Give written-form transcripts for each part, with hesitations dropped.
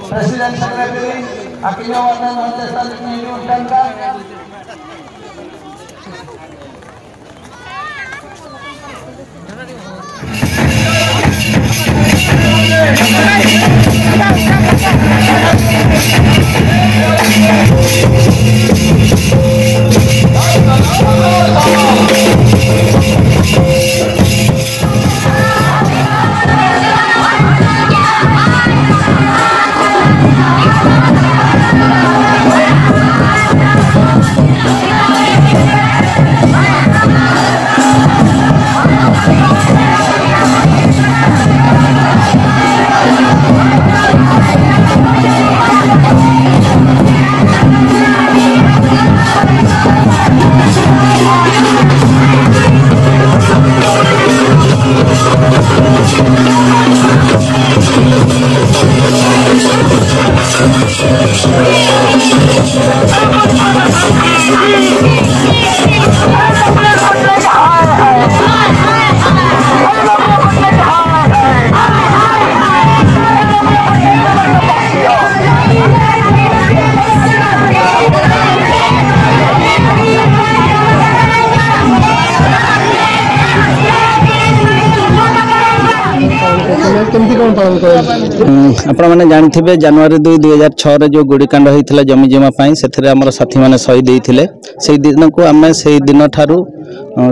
Presiden Sekretari akhirnya warna Manchester United dan आपण मैंने जानते जनवरी 2 2006 जो गुड़ीकांड होता जमी जमा से आम साथी मैंने शहीद होते से दिन को आम से दिन ठारू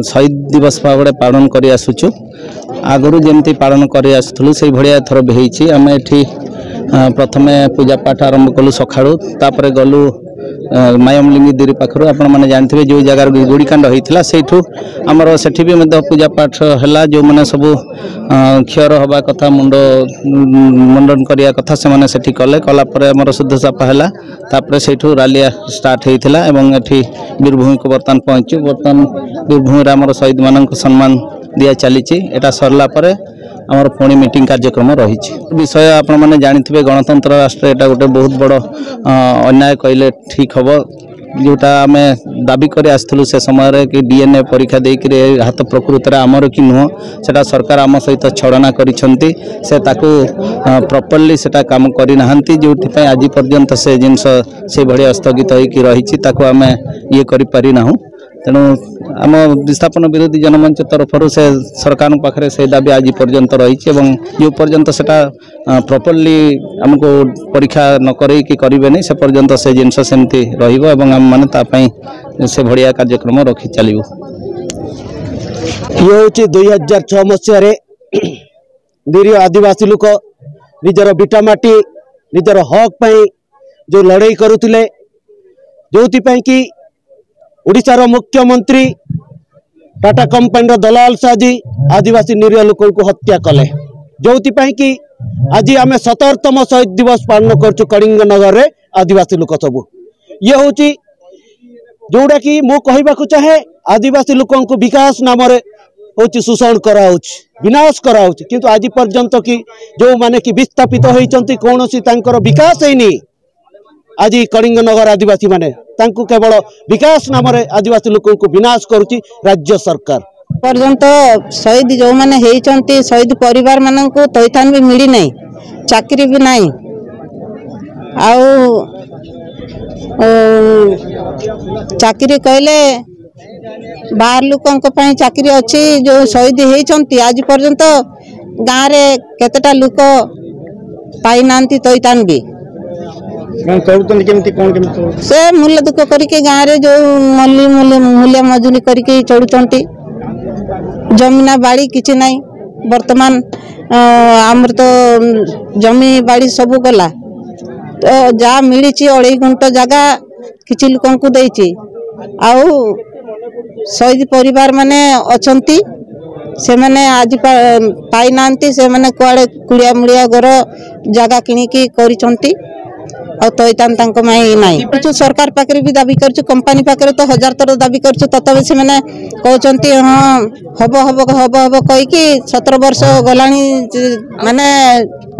शहीद दिवस भाव पालन कर आसुचु आगु जमी पालन कर आसुलु से भाया एथर भी आम ये प्रथम पूजा पाठ आरंभ कलु सका गलु मायमलिंगी देरी पाखर आपण मैंने जानते जो जगार गुड़ीकांड होता से आमर से पूजा पाठ है जो मैंने सब क्षयर हवा कथा मुंडन करने कथा से कले कलापर आम शुद्ध चापा है से रालिया स्टार्ट होता है वीरभूमि को बर्तमान पहुँचु बर्तमान वीरभूमि आम शहीद मान सम्मान दिया चली सरला आमर पुणी मीटिंग कार्यक्रम रही विषय आपण मैंने जानते गणतंत्र राष्ट्र यहाँ गोटे बहुत बड़ अन्याय कहले ठीक हम जोटा आम दाबी कर आसलु से समय कि डीएनए परीक्षा देकर हाथ प्रकृत आमर कि नुह से सरकार आम सहित छड़ना करिसेंती से ताकू प्रॉपर्ली सेटा काम करना जो आज पर्यंत से जिनस से भाया स्थगित होकर रही आम ये करें तेणु आम विस्थापन विरोधी जनमंच तरफ से सरकार पाखे से दाबी आज पर्यंत रही जो पर्यंत सेटा प्रॉपर्ली आमको परीक्षा न करें से पर्यंत से जिनस सेमती रम मैंने से भाया कार्यक्रम रखी चलू ये हूँ 2006 मसीह निरीह आदिवासी लोक निजर बिटामाटी निजर हक पाई जो लड़ाई करुले जो कि ओडिशार मुख्यमंत्री टाटा कंपनी दलाल साजी आदिवासी निरीह लोक को हत्या कले जो कि आज आम 17तम शहीद दिवस पालन कर कलिंग नगर रे आदिवासी लोक सब ये हूँ जोड़ा कि मु कहवाक चाहे आदिवासी लोक विकास नाम हूँ शोषण करा विनाश करा किंतु आज पर्यंत कि जो माने कि विस्थापित होती कौन सी विकास है आज कलिंग नगर आदिवासी माने तांकु केवल विकास नाम आदिवासी लोक को विनाश करुच्ची राज्य सरकार पर्यंत शहीद जो माने हेइचंती शहीद परिवार मानन को तैथान भी मिली नहीं चाकरी भी नहीं आउ चाकरी कहले बाहर लोकों पई चाकरी अच्छी जो शहीद हेइचंती आज पर्यंत गाँव रे केतेटा लोक पाई नांती तैथान भी से मूल्य दुख करके गाँव रे जो मूल्य मजूरी करके चढ़ुंट जमीना बाड़ी किसी नहीं वर्तमान आमर तो जमी बाड़ी सब गला तो जहाँ मिली 2.5 गुंठ जगह किछि लोकंकु देइछि आउ शहीद परिवार माने अछंती से माने आज पाई नांती से माने कुआड़े कुड़िया मुड़िया घर जगह किणिकी करिसंती और तयतान तांको माई नाही किछु सरकार पाकरे भी दाबी करछु कंपनी पाकरे तो 1000 तर दाबी करछु ततबे से माने कहउचंती हां हबो हबो हबो हबो कहि कि 17 वर्ष गलानी माने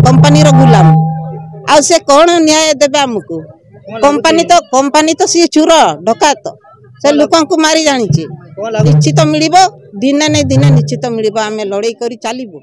कंपनी रो गुलाम आ से कोन न्याय देबे हमकु कंपनी तो सी चुर डकात से लोकन को मारी जानिछि निश्चित मिलिबो दिने नै दिने निश्चित मिलिबो आमे लड़ाई करी चालिबो।